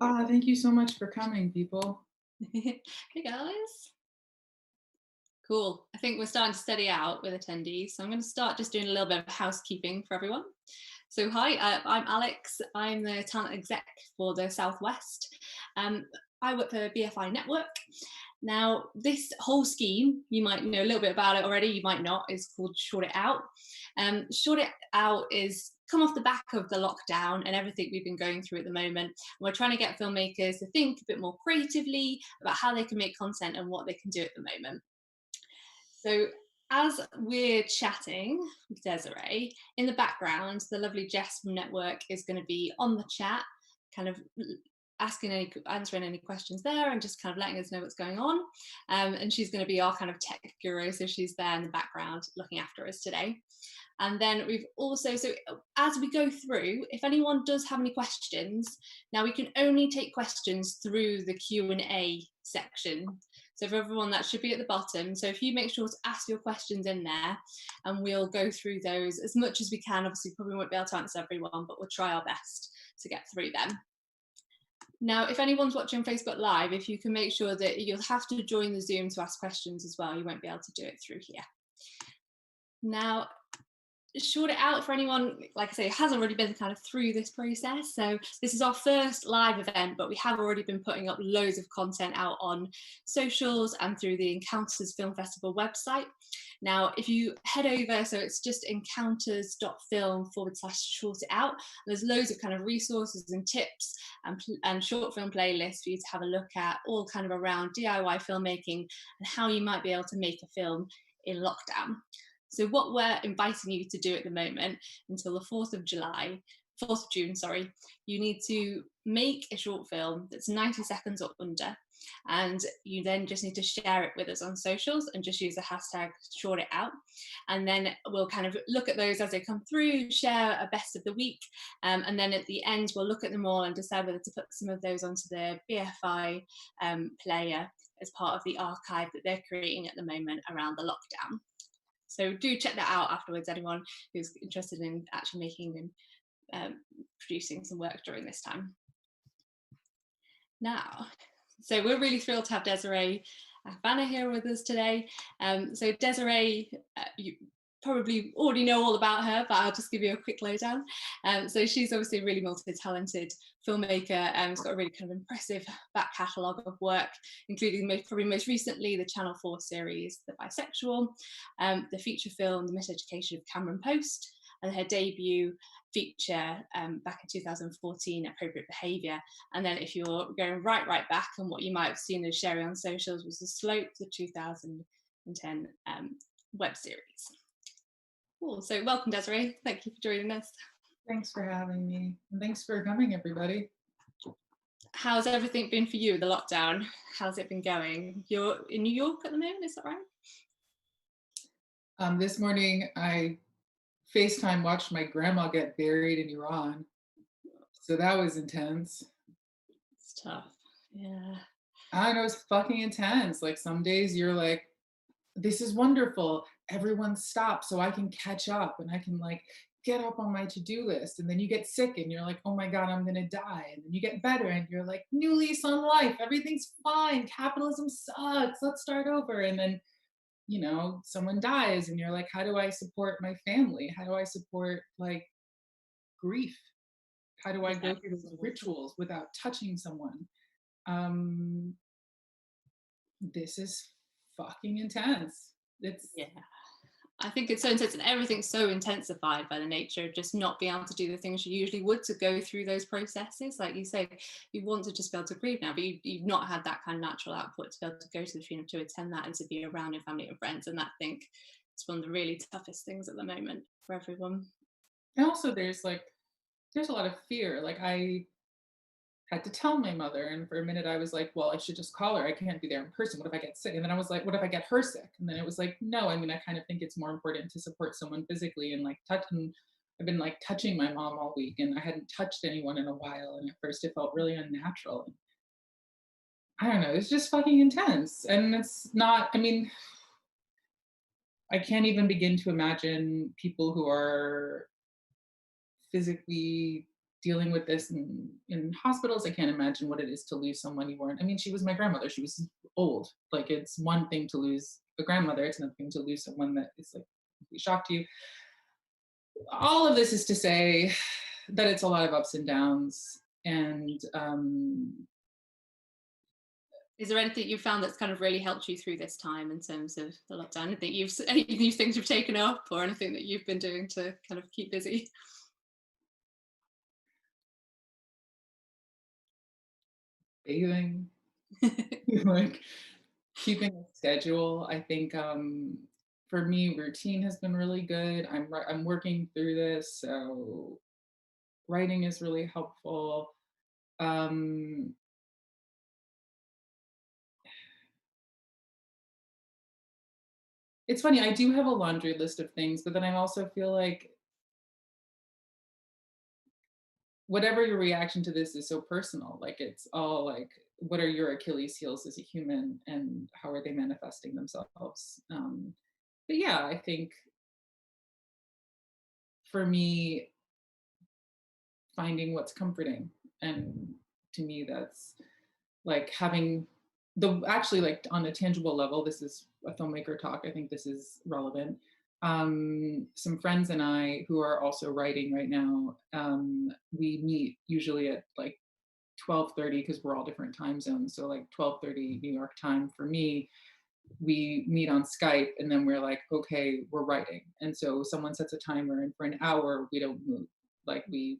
Thank you so much for coming, people. Hey guys. Cool. I think we're starting to steady out with attendees. So I'm going to start just doing a little bit of housekeeping for everyone. So hi, I'm Alix. I'm the talent exec for the Southwest. I work for BFI NETWORK. Now, this whole scheme, you might know a little bit about it already, you might not, is called Short It Out. Short It Out is come off the back of the lockdown and everything we've been going through at the moment. And we're trying to get filmmakers to think a bit more creatively about how they can make content and what they can do at the moment. So as we're chatting with Desiree, in the background, the lovely Jess from Network is going to be on the chat, kind of answering any questions there and just kind of letting us know what's going on. And she's going to be our kind of tech guru, so she's there in the background looking after us today. And then we've also, so as we go through, if anyone does have any questions, now we can only take questions through the Q&A section. So for everyone, that should be at the bottom. So if you make sure to ask your questions in there, and we'll go through those as much as we can. Obviously, probably won't be able to answer everyone, but we'll try our best to get through them. Now, if anyone's watching on Facebook Live, if you can make sure that you'll have to join the Zoom to ask questions as well. You won't be able to do it through here. Now, Short It Out for anyone, like I say, hasn't already been kind of through this process. So this is our first live event, but we have already been putting up loads of content out on socials and through the Encounters Film Festival website. Now, if you head over, so it's just encounters.film/short it out. There's loads of kind of resources and tips and short film playlists for you to have a look at, all kind of around DIY filmmaking and how you might be able to make a film in lockdown. So what we're inviting you to do at the moment until the 4th of June, you need to make a short film that's 90 seconds or under. And you then just need to share it with us on socials and just use the hashtag #ShortItOut. And then we'll kind of look at those as they come through, share a best of the week. And then at the end, we'll look at them all and decide whether to put some of those onto the BFI player as part of the archive that they're creating at the moment around the lockdown. So do check that out afterwards, anyone who's interested in actually making and producing some work during this time. Now, so we're really thrilled to have Desiree Akhavan here with us today. So Desiree, you probably already know all about her, but I'll just give you a quick lowdown. So she's obviously a really multi-talented filmmaker and has got a really kind of impressive back catalogue of work, including probably most recently the Channel 4 series, The Bisexual, the feature film, The Miseducation of Cameron Post, and her debut feature back in 2014, Appropriate Behaviour. And then if you're going right back, and what you might have seen as sharing on socials was The Slope, the 2010 web series. Cool. So welcome, Desiree. Thank you for joining us. Thanks for having me. And thanks for coming, everybody. How's everything been for you, the lockdown? How's it been going? You're in New York at the moment, is that right? This morning, I FaceTime watched my grandma get buried in Iran. So that was intense. It's tough. Yeah. I know, it's fucking intense. Like some days you're like, this is wonderful. Everyone stops so I can catch up and I can like get up on my to-do list. And then you get sick and you're like, oh my God, I'm gonna die. And then you get better and you're like, new lease on life. Everything's fine. Capitalism sucks. Let's start over. And then, you know, someone dies and you're like, how do I support my family? How do I support like grief? How do I go through those rituals without touching someone? This is fucking intense. It's yeah. I think it's so intense, and everything's so intensified by the nature of just not being able to do the things you usually would to go through those processes. Like you say, you want to just be able to grieve now, but you've not had that kind of natural output to be able to go to the funeral, to attend that, and to be around your family and friends. And that, I think, is one of the really toughest things at the moment for everyone. and also there's a lot of fear. Like I had to tell my mother, and for a minute I was like, well, I should just call her. I can't be there in person. What if I get sick? And then I was like, what if I get her sick? And then it was like, no, I mean, I kind of think it's more important to support someone physically and like touch. And I've been like touching my mom all week and I hadn't touched anyone in a while. And at first it felt really unnatural. And I don't know, it's just fucking intense. And it's not, I mean, I can't even begin to imagine people who are physically dealing with this in hospitals. I can't imagine what it is to lose someone you weren't. I mean, she was my grandmother. She was old. Like, it's one thing to lose a grandmother. It's another thing to lose someone that is like a shock to you. All of this is to say that it's a lot of ups and downs. And Is there anything you found that's kind of really helped you through this time in terms of the lockdown? Any new things you've taken up, or anything that you've been doing to kind of keep busy? bathing, like keeping a schedule. I think for me, routine has been really good. I'm working through this, so writing is really helpful. Um, it's funny, I do have a laundry list of things, but then I also feel like whatever your reaction to this is so personal. Like, it's all like, what are your Achilles heels as a human, and how are they manifesting themselves? But yeah, I think for me, finding what's comforting, and to me, that's like having the actually, like, on a tangible level, this is a filmmaker talk, I think this is relevant. Some friends and I who are also writing right now, we meet usually at like 12:30 because we're all different time zones. So like 12:30 New York time for me, we meet on Skype, and then we're like, okay, we're writing. And so someone sets a timer, and for an hour we don't move. Like, we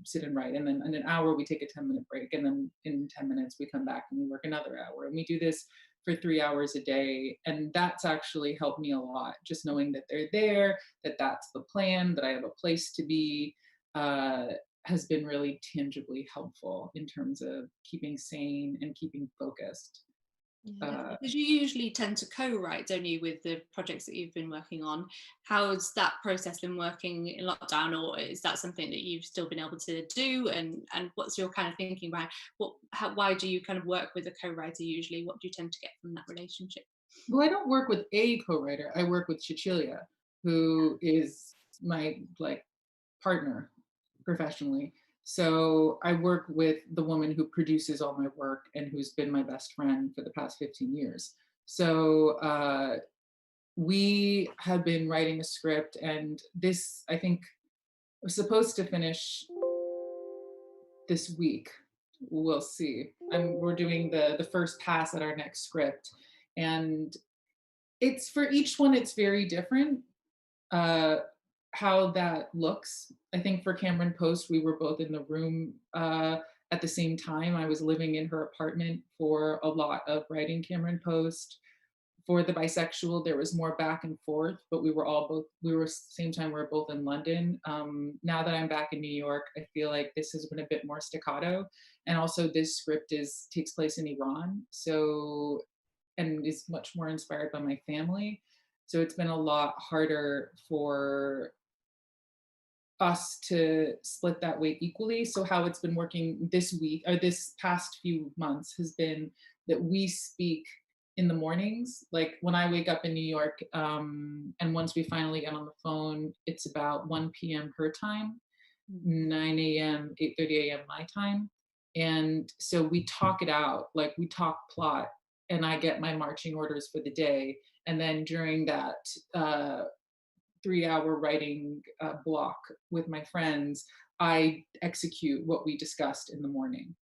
sit and write, and then in an hour we take a 10-minute break, and then in 10 minutes we come back and we work another hour, and we do this for 3 hours a day. And that's actually helped me a lot, just knowing that they're there, that that's the plan, that I have a place to be, uh, has been really tangibly helpful in terms of keeping sane and keeping focused. Yeah, uh, definitely. Because you usually tend to co-write, don't you, with the projects that you've been working on? How's that process been working in lockdown, or is that something that you've still been able to do? And what's your kind of thinking behind why do you kind of work with a co-writer usually? What do you tend to get from that relationship? well, I don't work with a co-writer, I work with Cecilia, who is my like partner professionally. So I work with the woman who produces all my work and who's been my best friend for the past 15 years. So we have been writing a script, and this, I think, was supposed to finish this week. We'll see. We're doing the first pass at our next script, and it's for each one. It's very different. Uh, how that looks. I think for Cameron Post, we were both in the room at the same time. I was living in her apartment for a lot of writing Cameron Post. For the Bisexual, there was more back and forth, but we were same time, we were both in London. Now that I'm back in New York, I feel like this has been a bit more staccato. And also this script takes place in Iran. So, and is much more inspired by my family. So it's been a lot harder for us to split that weight equally. So how it's been working this week or this past few months has been that we speak in the mornings. Like when I wake up in New York, and once we finally get on the phone, it's about 1 p.m. her time, 9 a.m., 8:30 a.m. my time. And so we talk it out, like we talk plot, and I get my marching orders for the day. And then during that 3 hour writing block with my friends, I execute what we discussed in the morning.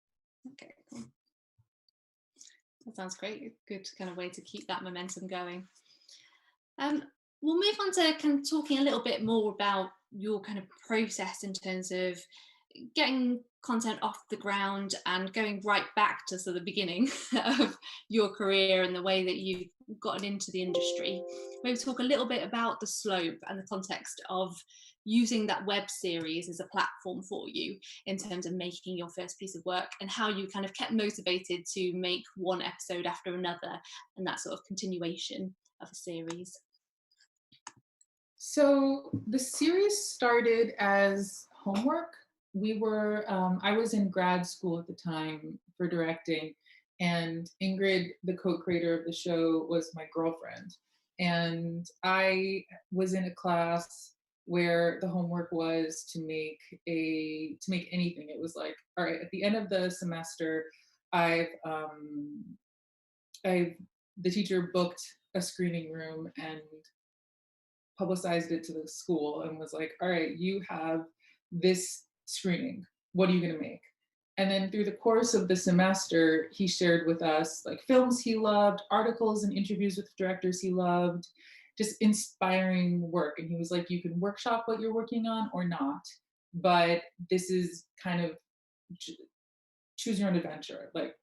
Okay, cool. That sounds great. Good kind of way to keep that momentum going. Um, we'll move on to kind of talking a little bit more about your kind of process in terms of getting content off the ground and going right back to sort of the beginning of your career and the way that you've gotten into the industry. Maybe talk a little bit about the slope and the context of using that web series as a platform for you in terms of making your first piece of work, and how you kind of kept motivated to make one episode after another and that sort of continuation of a series. So the series started as homework. I was in grad school at the time for directing, and Ingrid, the co-creator of the show, was my girlfriend. And I was in a class where the homework was to make anything. It was like, all right, at the end of the semester, I've I the teacher booked a screening room and publicized it to the school and was like, all right, you have this screening. What are you going to make? And then through the course of the semester, he shared with us like films he loved, articles and interviews with directors he loved, just inspiring work. And he was like, you can workshop what you're working on or not, but this is kind of choose your own adventure. Like,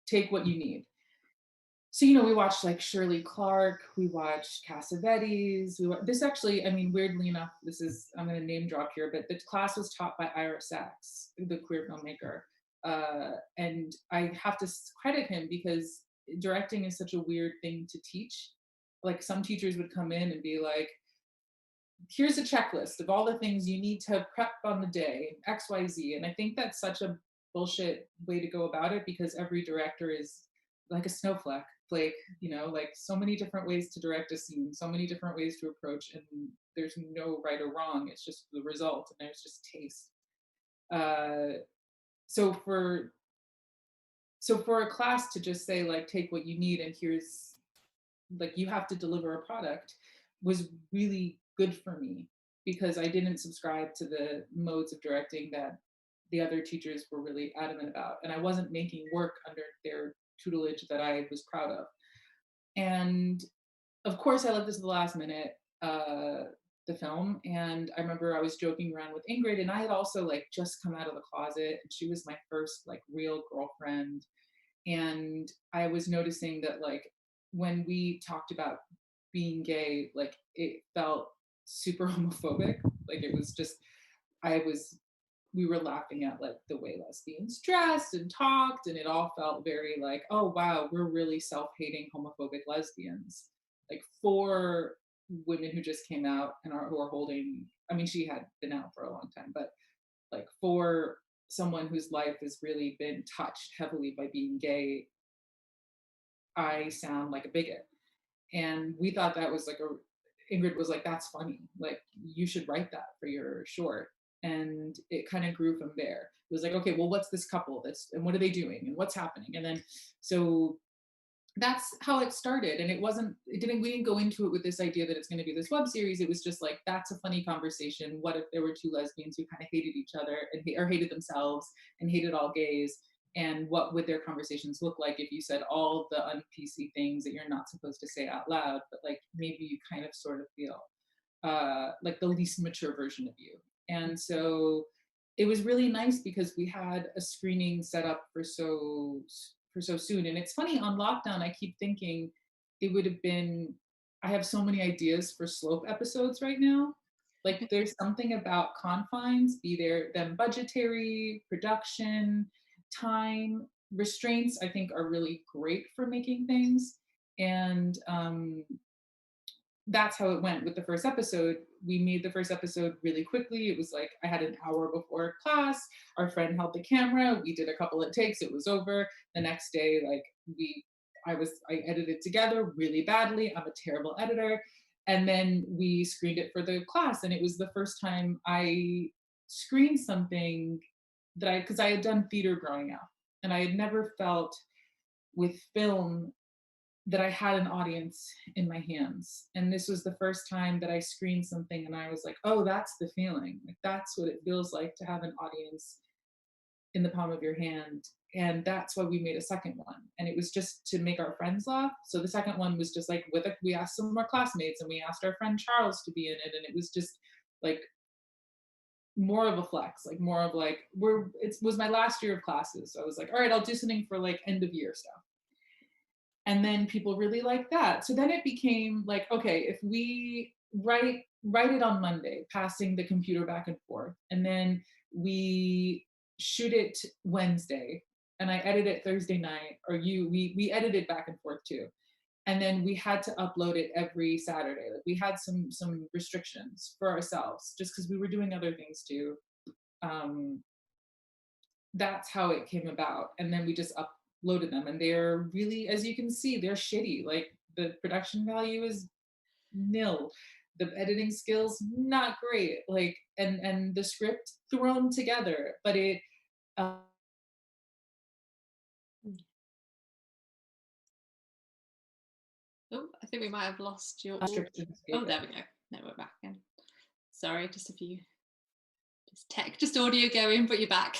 take what you need. So, we watched like Shirley Clark, we watched Cassavetes. This actually, I mean, weirdly enough, I'm going to name drop here, but the class was taught by Ira Sachs, the queer filmmaker. And I have to credit him because directing is such a weird thing to teach. Like some teachers would come in and be like, here's a checklist of all the things you need to prep on the day, XYZ. And I think that's such a bullshit way to go about it because every director is like a snowflake flake, like so many different ways to direct a scene, so many different ways to approach, and there's no right or wrong. It's just the result, and there's just taste. Uh, so for a class to just say like take what you need and here's like you have to deliver a product was really good for me because I didn't subscribe to the modes of directing that the other teachers were really adamant about, and I wasn't making work under their tutelage that I was proud of. And of course, I left this at the last minute, the film. And I remember I was joking around with Ingrid, and I had also like just come out of the closet, and she was my first like real girlfriend. And I was noticing that like when we talked about being gay, like it felt super homophobic. Like it was just, I was we were laughing at like the way lesbians dressed and talked, and it all felt very like, oh wow, we're really self-hating homophobic lesbians. Like for women who just came out and who are holding, I mean, she had been out for a long time, but like for someone whose life has really been touched heavily by being gay, I sound like a bigot. And we thought that was like Ingrid was like, that's funny. Like, you should write that for your short. And it kind of grew from there. It was like, okay, well, what's this couple and what are they doing and what's happening? And then, so that's how it started. And we didn't go into it with this idea that it's going to be this web series. It was just like, that's a funny conversation. What if there were two lesbians who kind of hated each other or hated themselves and hated all gays? And what would their conversations look like if you said all the un-PC things that you're not supposed to say out loud, but like maybe you kind of sort of feel like the least mature version of you. And so it was really nice because we had a screening set up for so soon. And it's funny, on lockdown, I keep thinking it would have been, I have so many ideas for slope episodes right now. Like there's something about confines, be there them budgetary, production, time, restraints, I think are really great for making things. And that's how it went with the first episode. We made the first episode really quickly. It was like I had an hour before class. Our friend held the camera. We did a couple of takes. It was over. The next day, like I edited together really badly. I'm a terrible editor. And then we screened it for the class. And it was the first time I screened something because I had done theater growing up. And I had never felt with film that I had an audience in my hands. And this was the first time that I screened something and I was like, oh, that's the feeling. Like that's what it feels like to have an audience in the palm of your hand. And that's why we made a second one. And it was just to make our friends laugh. So the second one was just like we asked some of our classmates and we asked our friend Charles to be in it. And it was just like more of a flex, like more of like it was my last year of classes. So I was like, all right, I'll do something for like end of year stuff. And then people really liked that. So then it became like, okay, if we write it on Monday, passing the computer back and forth, and then we shoot it Wednesday, and I edit it Thursday night, or we edited back and forth too. And then we had to upload it every Saturday. Like we had some restrictions for ourselves, just because we were doing other things too. That's how it came about. And then we just uploaded them, and they're really, as you can see, they're shitty. Like the production value is nil. The editing skills, not great. Like, and the script thrown together, but it Oh, I think we might have lost your. script didn't Oh, escape it. there we go. No, we're back again. Sorry, just a few, just audio going, but you're back.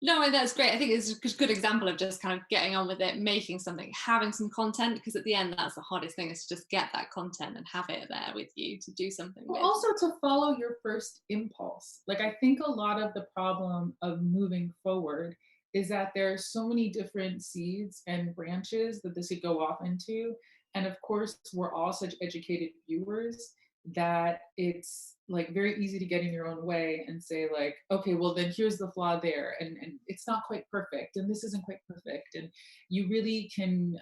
No, that's great. I think it's a good example of just kind of getting on with it, making something, having some content, because at the end, that's the hardest thing, is to just get that content and have it there with you to do something Well, with. also to follow your first impulse. Like, I think a lot of the problem of moving forward is that there are so many different seeds and branches that this could go off into. And of course, we're all such educated viewers that it's like very easy to get in your own way and say, like, okay, well then here's the flaw there, and it's not quite perfect, and this isn't quite perfect. And you really can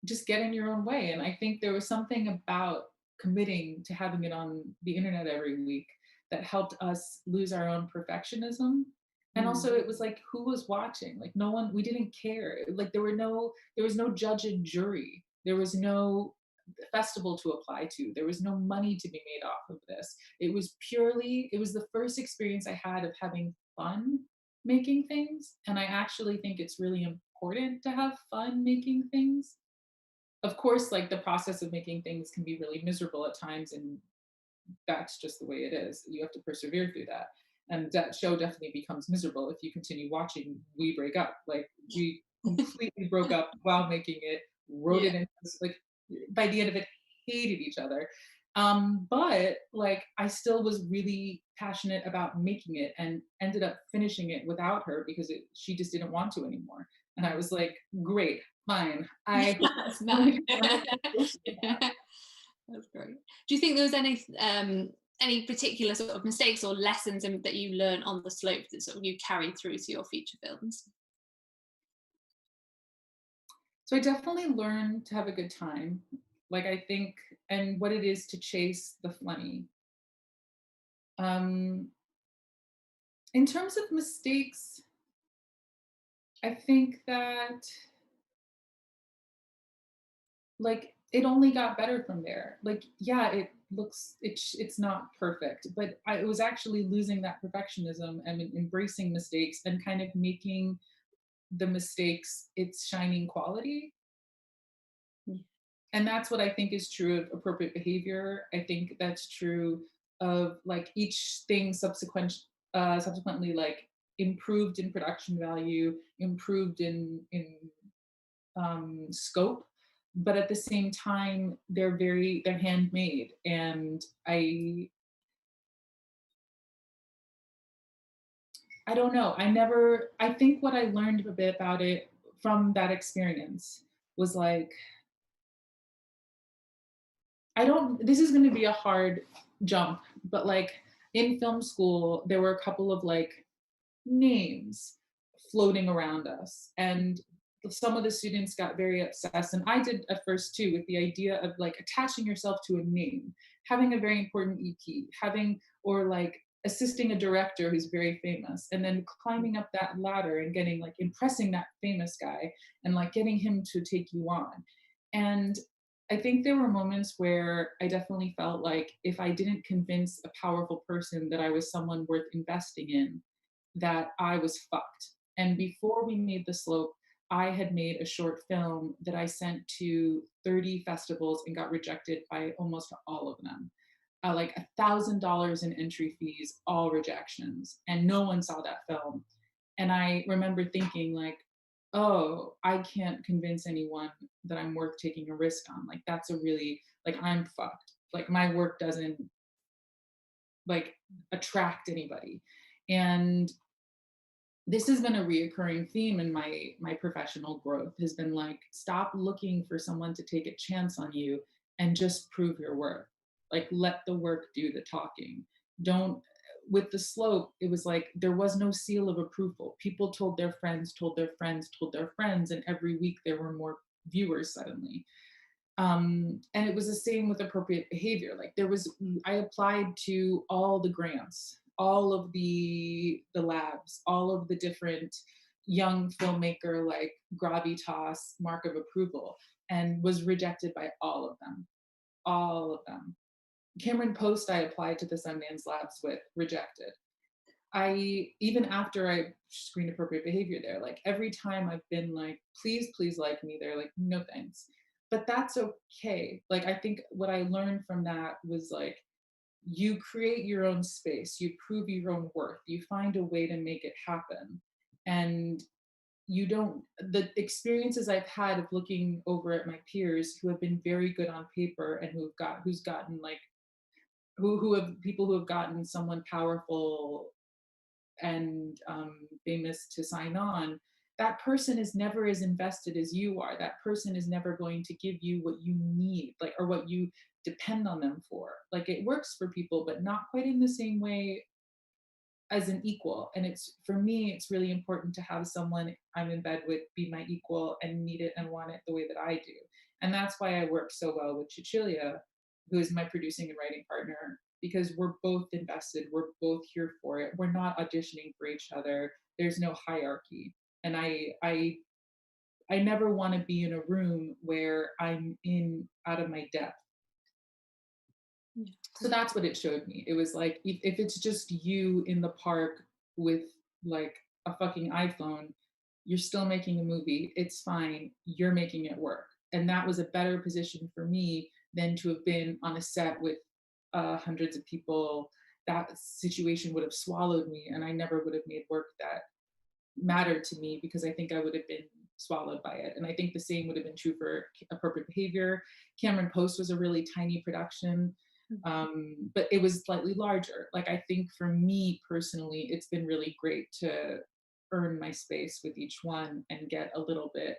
just get in your own way. And I think there was something about committing to having it on the internet every week that helped us lose our own perfectionism. And also it was like, who was watching? Like, no one, we didn't care. Like, there was no judge and jury. There was no festival to apply to. There was no money to be made off of this. It was purely, it was the first experience I had of having fun making things. And I actually think it's really important to have fun making things. Of course, like, the process of making things can be really miserable at times, and that's just the way it is. You have to persevere through that. And that show definitely becomes miserable if you continue watching. We break up. Like, we completely broke up while making it, wrote Yeah. it in, like, by the end of it, hated each other. But like, I still was really passionate about making it and ended up finishing it without her because she just didn't want to anymore. And I was like, great, fine. I hope That's I'm nice. gonna get That's great. Do you think there was any particular sort of mistakes or lessons that you learned on the slope that sort of you carried through to your feature films? So I definitely learned to have a good time. Like, I think, and what it is to chase the funny. Um, in terms of mistakes, I think that, like, it only got better from there. Like, yeah, it looks, it's not perfect, but it was actually losing that perfectionism and embracing mistakes and kind of making the mistakes its shining quality. And that's what I think is true of appropriate behavior. I think that's true of, like, each thing subsequently, like, improved in production value, improved in scope, but at the same time they're handmade. And I don't know, I think what I learned a bit about it from that experience was like, I don't, this is going to be a hard jump, but like, in film school, there were a couple of, like, names floating around us. And some of the students got very obsessed, and I did at first too, with the idea of, like, attaching yourself to a name, having a very important EP, or like assisting a director who's very famous, and then climbing up that ladder and getting, like, impressing that famous guy and, like, getting him to take you on. And I think there were moments where I definitely felt like if I didn't convince a powerful person that I was someone worth investing in, that I was fucked. And before we made The Slope, I had made a short film that I sent to 30 festivals and got rejected by almost all of them. Like $1,000 in entry fees, all rejections, and no one saw that film. And I remember thinking, like, oh, I can't convince anyone that I'm worth taking a risk on. Like, that's a really, like, I'm fucked. Like, my work doesn't, like, attract anybody. And this has been a reoccurring theme in my professional growth, has been like, stop looking for someone to take a chance on you and just prove your worth. Like, let the work do the talking. Don't, with The Slope, it was like there was no seal of approval. People told their friends, told their friends, told their friends, and every week there were more viewers suddenly. And it was the same with appropriate behavior. Like, I applied to all the grants, all of the labs, all of the different, young filmmaker, like gravitas, mark of approval, and was rejected by all of them. All of them. Cameron Post, I applied to the Sundance Labs with, rejected. I, even after I screened Appropriate Behavior there, like every time I've been like, please like me, they're like, no thanks. But that's okay. Like, I think what I learned from that was like, you create your own space, you prove your own worth, you find a way to make it happen. And you don't, the experiences I've had of looking over at my peers who have been very good on paper and who's gotten like, who have people who have gotten someone powerful and famous to sign on, that person is never as invested as you are. That person is never going to give you what you need, like, or what you depend on them for. Like, it works for people, but not quite in the same way as an equal. And it's, for me, it's really important to have someone I'm in bed with be my equal and need it and want it the way that I do. And that's why I work so well with Cecilia, who is my producing and writing partner, because we're both invested, we're both here for it. We're not auditioning for each other. There's no hierarchy. And I never want to be in a room where I'm in out of my depth. So that's what it showed me. It was like, if it's just you in the park with like a fucking iPhone, you're still making a movie. It's fine. You're making it work. And that was a better position for me than to have been on a set with hundreds of people. That situation would have swallowed me, and I never would have made work that mattered to me, because I think I would have been swallowed by it. And I think the same would have been true for Appropriate Behavior. Cameron Post was a really tiny production, but it was slightly larger. Like, I think for me personally, it's been really great to earn my space with each one and get a little bit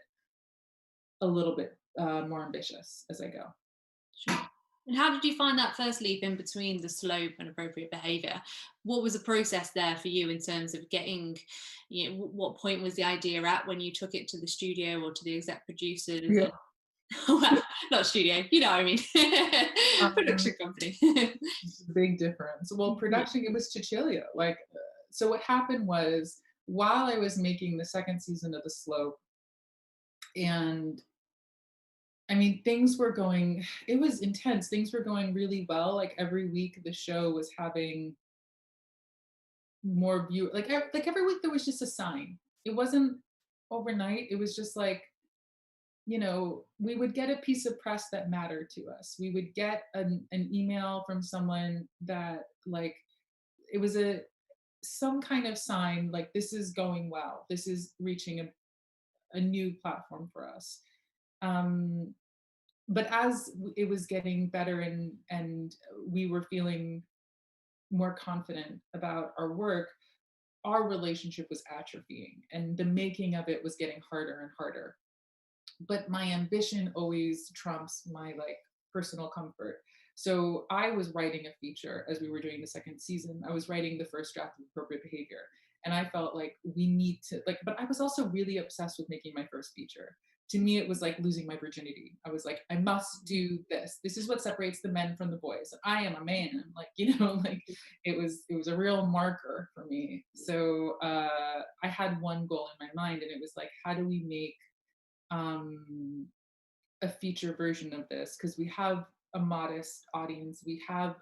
more ambitious as I go. Sure. And how did you find that first leap in between the slope and appropriate behavior? What was the process there for you in terms of getting, what point was the idea at when you took it to the studio or to the exec producers? Yeah. Well, not studio, you know what I mean. Um, Production company. it's a big difference. Well, Yeah. production, it was Cecilia. Like, so what happened was, while I was making the second season of The Slope, and I mean, things were going, it was intense. Things were going really well. Like, every week the show was having more view, like every week there was just a sign. It wasn't overnight. It was just like, we would get a piece of press that mattered to us. We would get an email from someone that, like, it was some kind of sign, like, this is going well. This is reaching a new platform for us. Um, but as it was getting better, and we were feeling more confident about our work, our relationship was atrophying, and the making of it was getting harder and harder. But my ambition always trumps my, like, personal comfort. So I was writing a feature as we were doing the second season. I was writing the first draft of Appropriate Behavior, and I felt like we need to, like, but I was also really obsessed with making my first feature. To me, it was like losing my virginity. I was like, I must do this. This is what separates the men from the boys. I am a man. Like, like, it was a real marker for me. So I had one goal in my mind, and it was like, how do we make um, a feature version of this? Because we have a modest audience. We have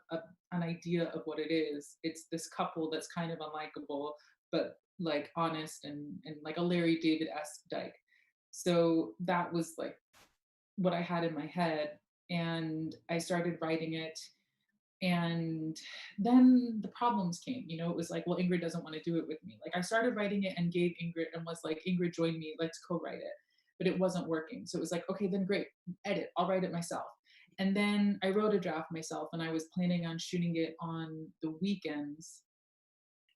an idea of what it is. It's this couple that's kind of unlikable, but like honest, and like a Larry David-esque dyke. So that was like what I had in my head. And I started writing it. And then the problems came. It was like, well, Ingrid doesn't want to do it with me. Like, I started writing it and gave Ingrid, and was like, Ingrid, join me, let's co-write it. But it wasn't working. So it was like, okay, then great, edit, I'll write it myself. And then I wrote a draft myself, and I was planning on shooting it on the weekends.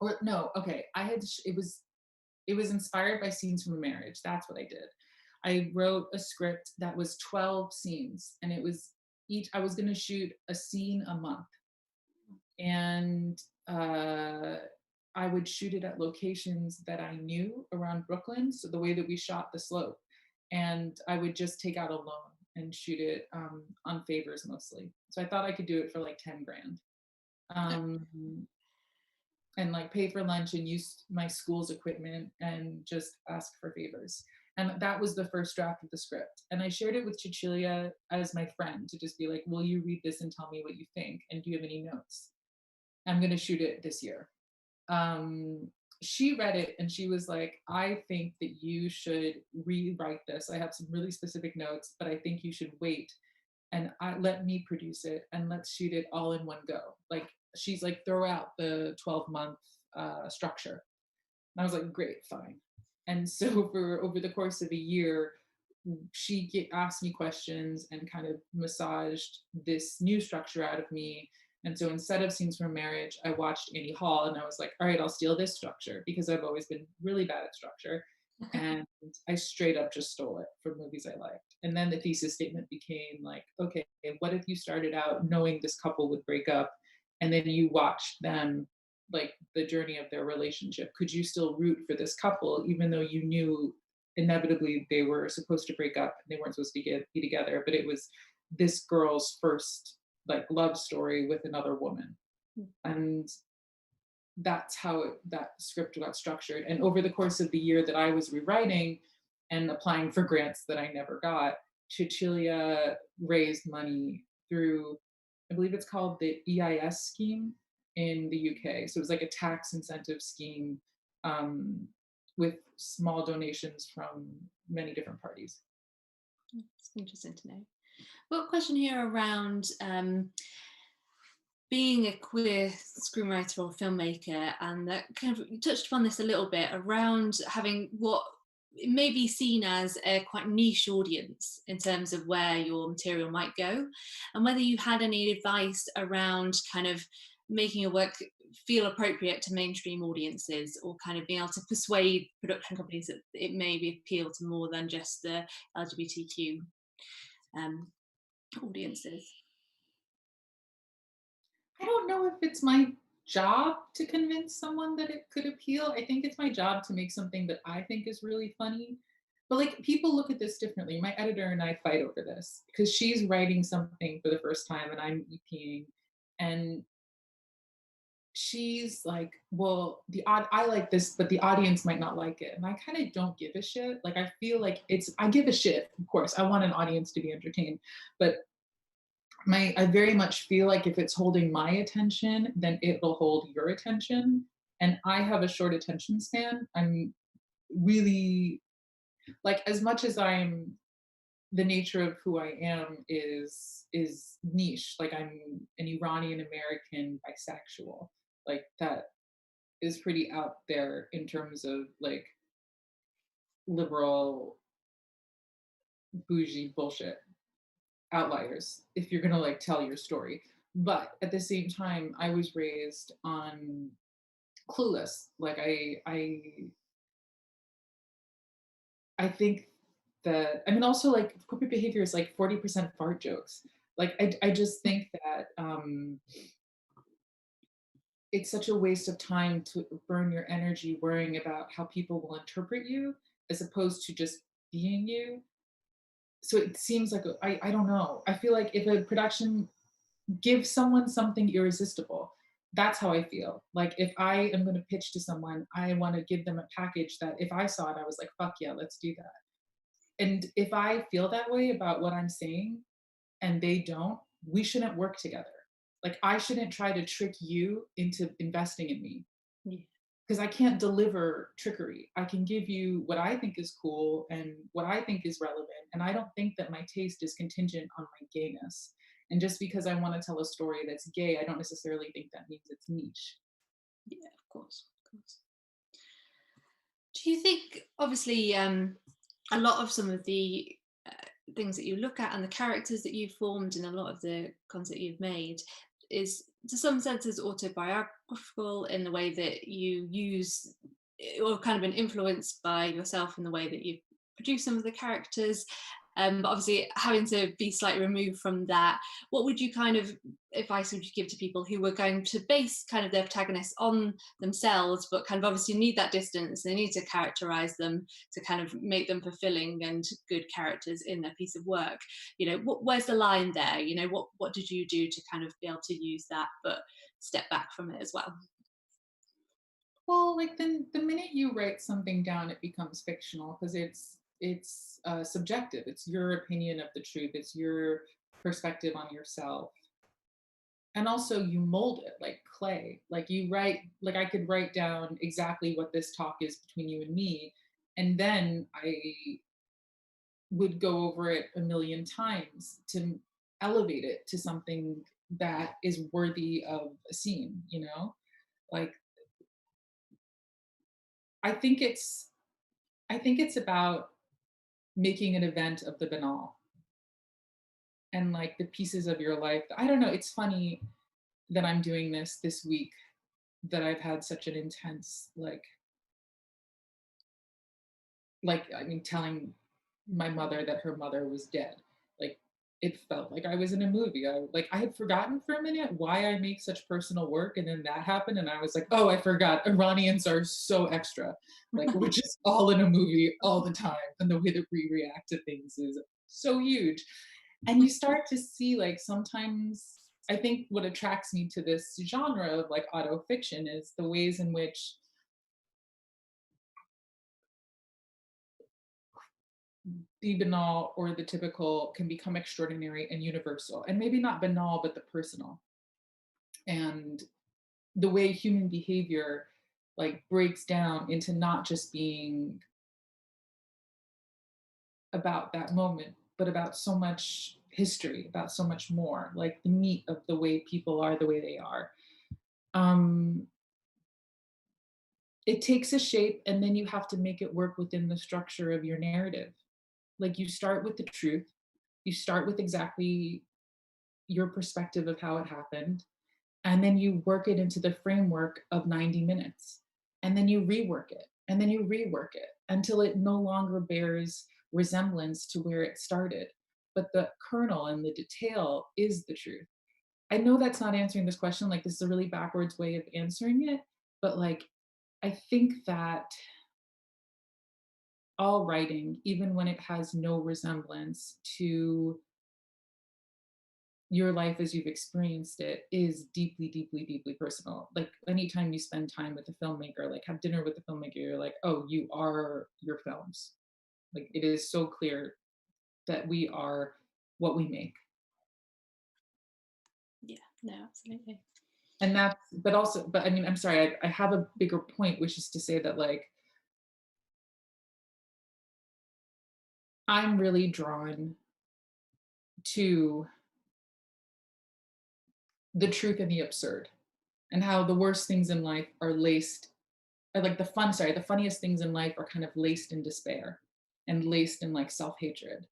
Or no, okay, it was inspired by scenes from a marriage. That's what I did. I wrote a script that was 12 scenes, and it was I was going to shoot a scene a month. And I would shoot it at locations that I knew around Brooklyn. So the way that we shot The Slope, and I would just take out a loan and shoot it on favors mostly. So I thought I could do it for like 10 grand. Um, and like pay for lunch and use my school's equipment and just ask for favors. And that was the first draft of the script. And I shared it with Cecilia as my friend to just be like, will you read this and tell me what you think? And do you have any notes? I'm going to shoot it this year. Um, she read it and she was like, I think that you should rewrite this. I have some really specific notes, but I think you should wait and let me produce it and let's shoot it all in one go. Like, she's like, throw out the 12-month structure. And I was like, great, fine. And so for over the course of a year, asked me questions and kind of massaged this new structure out of me. And so instead of Scenes from Marriage, I watched Annie Hall and I was like, all right, I'll steal this structure because I've always been really bad at structure. And I straight up just stole it from movies I liked. And then the thesis statement became like, okay, what if you started out knowing this couple would break up and then you watched them, like the journey of their relationship? Could you still root for this couple even though you knew inevitably they were supposed to break up and they weren't supposed to be together, but it was this girl's first like love story with another woman? And that's how that script got structured. And over the course of the year that I was rewriting and applying for grants that I never got, Cecilia raised money through, I believe it's called the EIS scheme in the UK. So it was like a tax incentive scheme, with small donations from many different parties. It's interesting to know. We've got a question here around being a queer screenwriter or filmmaker, and that kind of, you touched upon this a little bit around having what may be seen as a quite niche audience in terms of where your material might go, and whether you had any advice around kind of making your work feel appropriate to mainstream audiences, or kind of being able to persuade production companies that it may appeal to more than just the LGBTQ audiences. I don't know if it's my job to convince someone that it could appeal. I think it's my job to make something that I think is really funny. But like, people look at this differently. My editor and I fight over this because she's writing something for the first time and I'm EPing. And she's like, well, I like this, but the audience might not like it. And I kind of don't give a shit. Like, I feel like I give a shit, of course. I want an audience to be entertained. But I very much feel like if it's holding my attention, then it'll hold your attention. And I have a short attention span. I'm really, like, as much as I'm, the nature of who I am is niche. Like, I'm an Iranian-American bisexual. Like, that is pretty out there in terms of like liberal bougie bullshit. Outliers if you're gonna like tell your story. But at the same time, I was raised on Clueless. Like, I think that, I mean, also like corporate behavior is like 40% fart jokes. Like, I just think that it's such a waste of time to burn your energy worrying about how people will interpret you as opposed to just being you. So it seems like I don't know. I feel like if a production gives someone something irresistible, that's how I feel. Like, if I am going to pitch to someone, I want to give them a package that if I saw it, I was like, fuck yeah, let's do that. And if I feel that way about what I'm saying and they don't, we shouldn't work together. Like, I shouldn't try to trick you into investing in me because I can't deliver trickery. I can give you what I think is cool and what I think is relevant. And I don't think that my taste is contingent on my gayness. And just because I want to tell a story that's gay, I don't necessarily think that means it's niche. Yeah, of course, of course. Do you think, obviously, a lot of some of the things that you look at and the characters that you've formed and a lot of the content you've made is to some senses autobiographical in the way that you use, or kind of been influenced by yourself in the way that you produce some of the characters, but obviously having to be slightly removed from that, what would you kind of advice would you give to people who were going to base kind of their protagonists on themselves, but kind of obviously need that distance, they need to characterize them to kind of make them fulfilling and good characters in their piece of work? You know, where's the line there? You know, what did you do to kind of be able to use that but step back from it as well? Well, like then the minute you write something down, it becomes fictional because it's subjective. It's your opinion of the truth. It's your perspective on yourself. And also you mold it like clay. Like you write, like I could write down exactly what this talk is between you and me, and then I would go over it a million times to elevate it to something that is worthy of a scene, you know? Like I think it's I think it's about making an event of the banal and like the pieces of your life. I don't know, it's funny that I'm doing this week that I've had such an intense I mean telling my mother that her mother was dead. Like it felt like I was in a movie. I had forgotten for a minute why I make such personal work, and then that happened, and I was like, oh, I forgot. Iranians are so extra. Like we're just all in a movie all the time, and the way that we react to things is so huge. And you start to see like sometimes. I think what attracts me to this genre of like auto fiction is the ways in which the banal or the typical can become extraordinary and universal, and maybe not banal but the personal, and the way human behavior like breaks down into not just being about that moment but about so much history, about so much more, like the meat of the way people are the way they are. um it takes a shape and then you have to make it work within the structure of your narrative. Like you start with the truth, you start with exactly your perspective of how it happened, and then you work it into the framework of 90 minutes, and then you rework it, and then you rework it until it no longer bears resemblance to where it started, but the kernel and the detail is the truth. I know that's not answering this question, like this is a really backwards way of answering it, but like I think that all writing, even when it has no resemblance to your life as you've experienced it, is deeply, deeply, deeply personal. Like anytime you spend time with a filmmaker, like have dinner with a filmmaker, you're like, oh, you are your films. Like it is so clear that we are what we make. Yeah, no, absolutely. And that's, but also, but I mean, I'm sorry, I have a bigger point, which is to say that like I'm really drawn to the truth and the absurd, and how the worst things in life are laced, or like the funniest things in life are kind of laced in despair and laced in like self-hatred.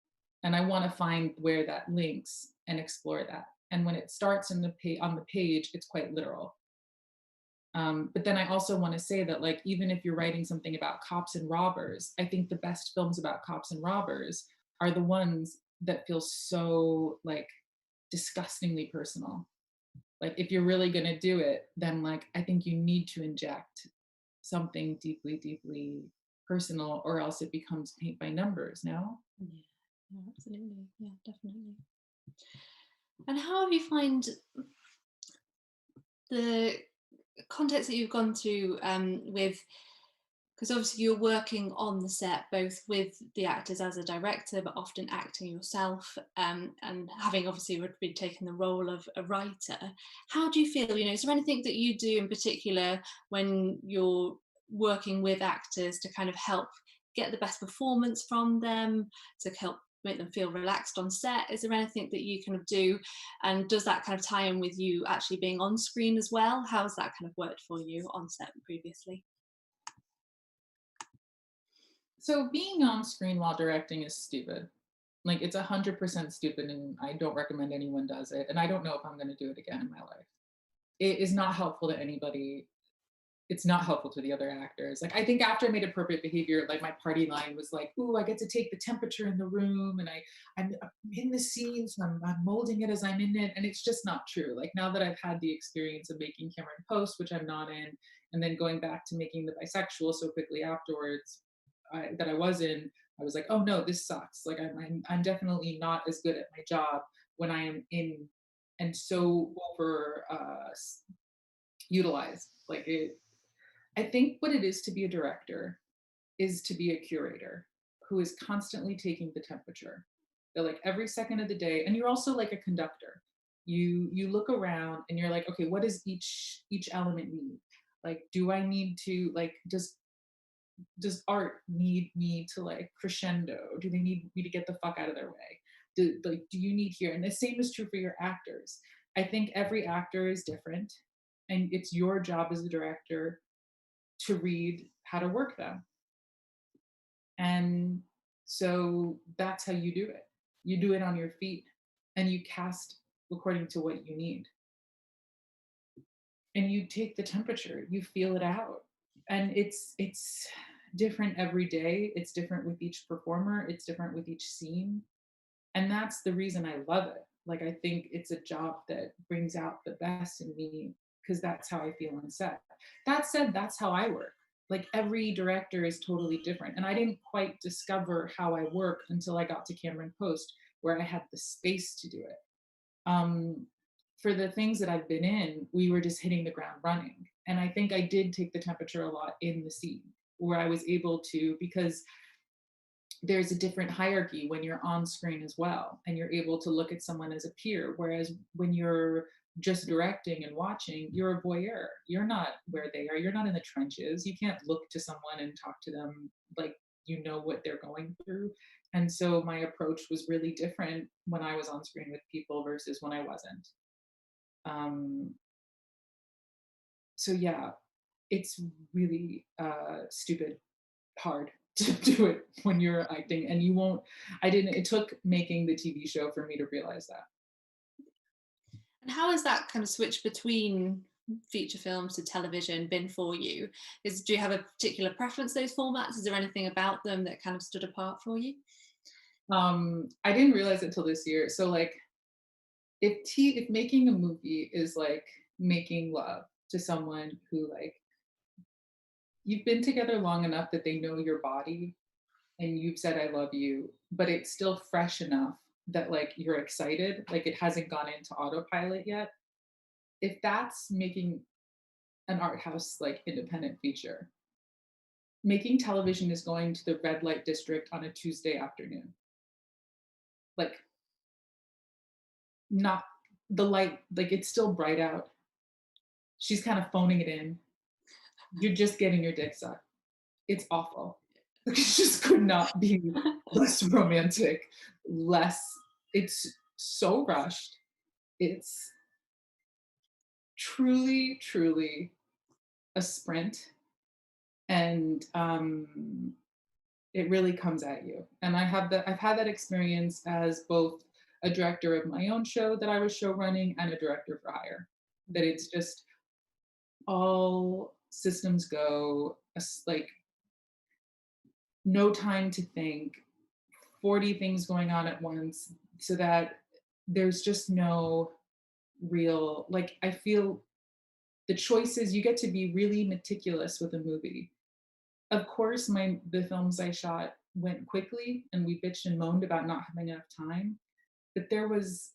And I want to find where that links and explore that. And when it starts on the page, it's quite literal. But then I also want to say that like even if you're writing something about cops and robbers, I think the best films about cops and robbers are the ones that feel so like disgustingly personal. Like if you're really going to do it, then like I think you need to inject something deeply, deeply personal, or else it becomes paint by numbers. No. Yeah, no, absolutely. Yeah, definitely. And how have you find the context that you've gone through with, because obviously you're working on the set both with the actors as a director but often acting yourself, and having obviously been taking the role of a writer. How do you feel, is there anything that you do in particular when you're working with actors to kind of help get the best performance from them, to help make them feel relaxed on set? Is there anything that you kind of do, and does that kind of tie in with you actually being on screen as well? How's that kind of worked for you on set previously? So being on screen while directing is stupid. Like it's 100% stupid, and I don't recommend anyone does it. And I don't know if I'm going to do it again in my life. It is not helpful to anybody. It's not helpful to the other actors. Like I think after I made Appropriate Behavior, like my party line was like, "Ooh, I get to take the temperature in the room, and I'm in the scene, so I'm molding it as I'm in it." And it's just not true. Like now that I've had the experience of making Cameron Post, which I'm not in, and then going back to making the Bisexual so quickly afterwards, that I was in, I was like, "Oh no, this sucks." Like I'm definitely not as good at my job when I am in and so over utilized. Like it, I think what it is to be a director is to be a curator who is constantly taking the temperature. They're like every second of the day, and you're also like a conductor. You look around and you're like, okay, what does each element need? Like, do I need to like does art need me to like crescendo? Do they need me to get the fuck out of their way? Do you need here? And the same is true for your actors. I think every actor is different, and it's your job as a director to read how to work them. And so that's how you do it. You do it on your feet and you cast according to what you need. And you take the temperature, you feel it out. And it's different every day. It's different with each performer, it's different with each scene. And that's the reason I love it. Like I think it's a job that brings out the best in me because that's how I feel on set. That said, that's how I work. Like every director is totally different. And I didn't quite discover how I work until I got to Cameron Post, where I had the space to do it. Um, for the things that I've been in, we were just hitting the ground running. And I think I did take the temperature a lot in the scene where I was able to, because there's a different hierarchy when you're on screen as well, and you're able to look at someone as a peer. Whereas when you're just directing and watching, you're a voyeur. You're not where they are. You're not in the trenches. You can't look to someone and talk to them like you know what they're going through. And so my approach was really different when I was on screen with people versus when I wasn't. Um, so yeah, it's really stupid hard to do it when you're acting, and you won't. I didn't. It took making the TV show for me to realize that. And how has that kind of switch between feature films to television been for you? Do you have a particular preference those formats? Is there anything about them that kind of stood apart for you? I didn't realize it till this year. So like, if making a movie is like making love to someone who like you've been together long enough that they know your body and you've said I love you, but it's still fresh enough that like you're excited, like it hasn't gone into autopilot yet. If that's making an art house like independent feature, making television is going to the red light district on a Tuesday afternoon. Like not the light, like it's still bright out. She's kind of phoning it in. You're just getting your dick sucked. It's awful. It just could not be less romantic, less, it's so rushed. It's truly, truly a sprint. And it really comes at you. And I've had that experience as both a director of my own show that I was show running and a director for hire. That it's just all systems go, like no time to think, 40 things going on at once, so that there's just no real, like, I feel the choices, you get to be really meticulous with a movie. Of course, the films I shot went quickly and we bitched and moaned about not having enough time. But there was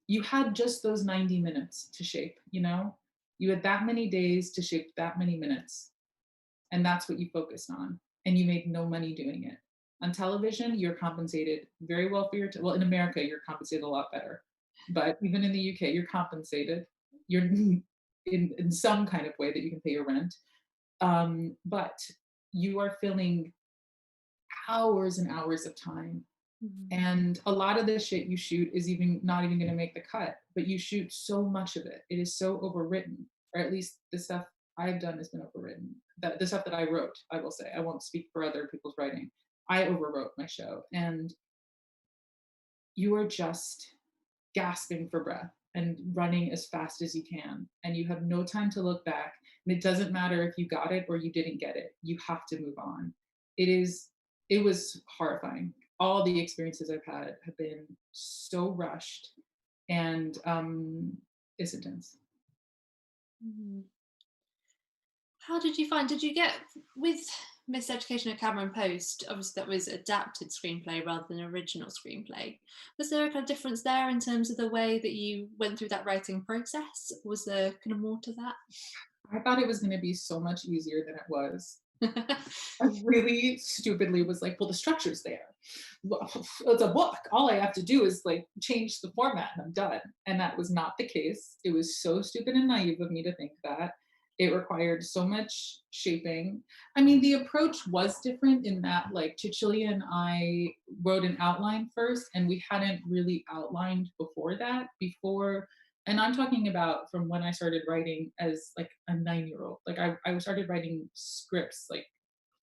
you had just those 90 minutes to shape, you know? You had that many days to shape that many minutes. And that's what you focused on. And you made no money doing it. On television, you're compensated very well for well, in America, you're compensated a lot better. But even in the UK, you're compensated. You're in some kind of way that you can pay your rent. But you are filling hours and hours of time. Mhm. And a lot of the shit you shoot is even not even going to make the cut, but you shoot so much of it. It is so overwritten, or at least the stuff I've done has been overwritten. The stuff that I wrote, I will say, I won't speak for other people's writing. I overwrote my show, and you are just gasping for breath and running as fast as you can, and you have no time to look back. And it doesn't matter if you got it or you didn't get it. You have to move on. It was horrifying. All the experiences I've had have been so rushed, and it's intense. Mhm. How did you find, did you get with Miseducation of Cameron Post, obviously that was adapted screenplay rather than original screenplay. Was there a kind of difference there in terms of the way that you went through that writing process? Was there kind of more to I thought it was going to be so much easier than it was. that? I really stupidly was like, well, the structure's there. Well, it's a book. All I have to do is like change the format and I'm done. And that was not the case. It was so stupid and naive of me to think that. It required so much shaping. I mean, the approach was different in that, like, Cecilia and I wrote an outline first, and we hadn't really outlined before that. And I'm talking about from when I started writing as like a 9-year-old. Like, I started writing scripts, like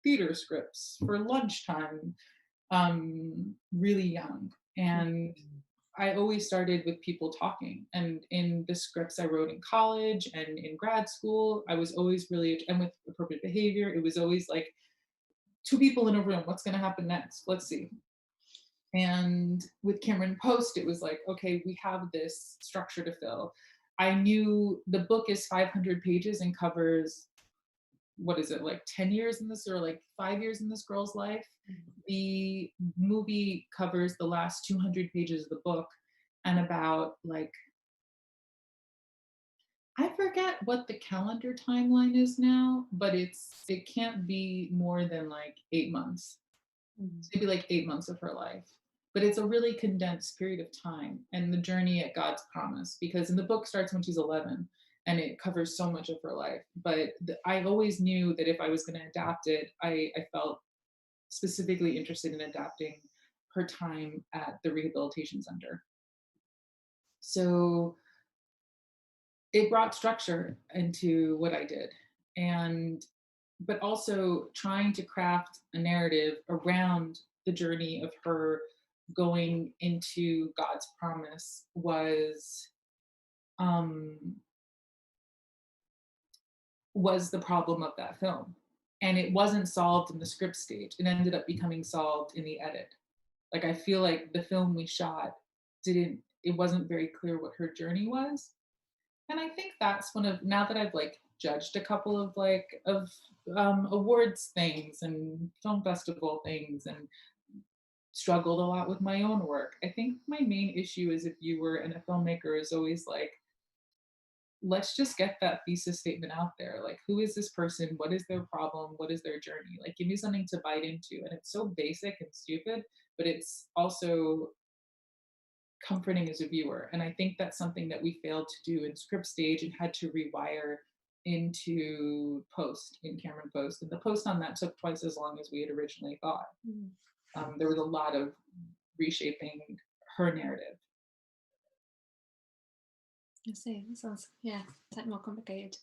theater scripts for lunchtime, really young. And I always started with people talking. And in the scripts I wrote in college and in grad school, I was always really, and with appropriate behavior, it was always like two people in a room. What's going to happen next? Let's see. And with Cameron Post, it was like, okay, we have this structure to fill. I knew the book is 500 pages and covers, what is it, like 10 years in this, or like 5 years in this girl's life. The movie covers the last 200 pages of the book, and about like, I forget what the calendar timeline is now, but it can't be more than like 8 months. Mm. Maybe like 8 months of her life. But it's a really condensed period of time, and the journey at God's promise, because in the book starts when she's 11 and it covers so much of her life. But I always knew that if I was going to adapt it, I felt specifically interested in adapting her time at the rehabilitation center. So it brought structure into what I did. And but also trying to craft a narrative around the journey of her going into God's promise um was the problem of that film. And it wasn't solved in the script stage. It ended up becoming solved in the edit. Like, I feel like the film we shot didn't it wasn't very clear what her journey was. And I think that's one of, now that I've like judged a couple of awards things and film festival things and struggled a lot with my own work. I think my main issue as a viewer and a filmmaker is always like, let's just get that thesis statement out there. Like, who is this person? What is their problem? What is their journey? Like, give me something to bite into. And it's so basic and stupid, but it's also comforting as a viewer. And I think that's something that we failed to do in script stage and had to rewire into post in Cameron Post. And the post on that took twice as long as we had originally thought. Mm. There was a lot of reshaping her narrative. I see. That sounds, yeah, slightly more complicated.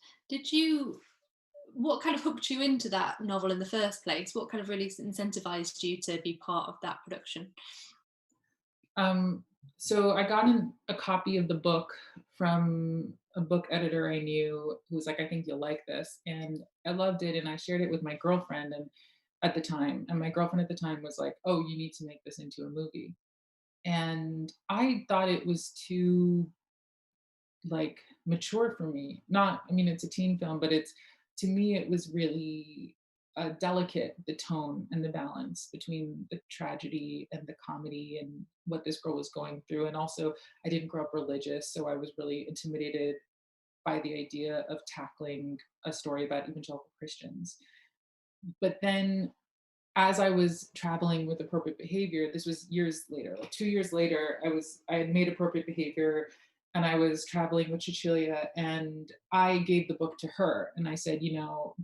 What kind of hooked you into that novel in the first place? What kind of really incentivized you to be part of that production? Um, so I got a copy of the book from a book editor I knew who was like, I think you'll like this. And I loved it. And I shared it with my girlfriend at the time. And my girlfriend at the time was like, oh, you need to make this into a movie. And I thought it was too like mature for me. Not, I mean, it's a teen film, but it's, to me, it was really delicate, the tone and the balance between the tragedy and the comedy and what this girl was going through. And also, I didn't grow up religious, so I was really intimidated by the idea of tackling a story about evangelical Christians. But then as I was traveling with appropriate behavior, this was years later, like 2 years later, I had made appropriate behavior and I was traveling with Cecilia, and I gave the book to her and I said,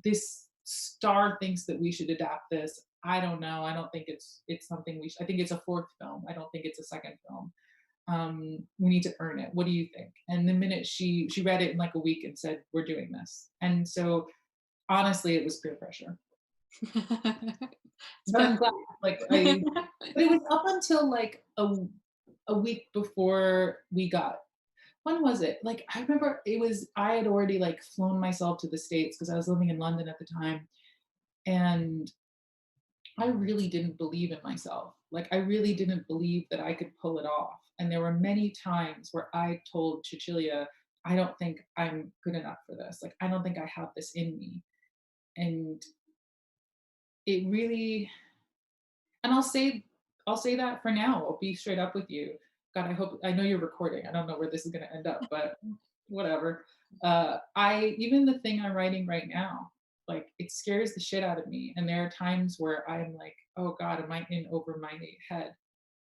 this star thinks that we should adapt this. I don't know. I don't think it's something I think it's a fourth film. I don't think it's a second film. We need to earn it. What do you think? And the minute she read it in like a week and said, we're doing this. And so honestly, it was peer pressure. It's But I'm glad, perfect. but it was up until like a week before we got, when was it? Like, I remember I had already like flown myself to the States because I was living in London at the time. And I really didn't believe in myself. Like, I really didn't believe that I could pull it off. And there were many times where I told Cecilia, I don't think I'm good enough for this. Like, I don't think I have this in me. And it really, and I'll say that for now. I'll be straight up with you. God, I know you're recording. I don't know where this is going to end up, but whatever. I even the thing I'm writing right now, like it scares the shit out of me. And there are times where I'm like, oh God, am I in over my head?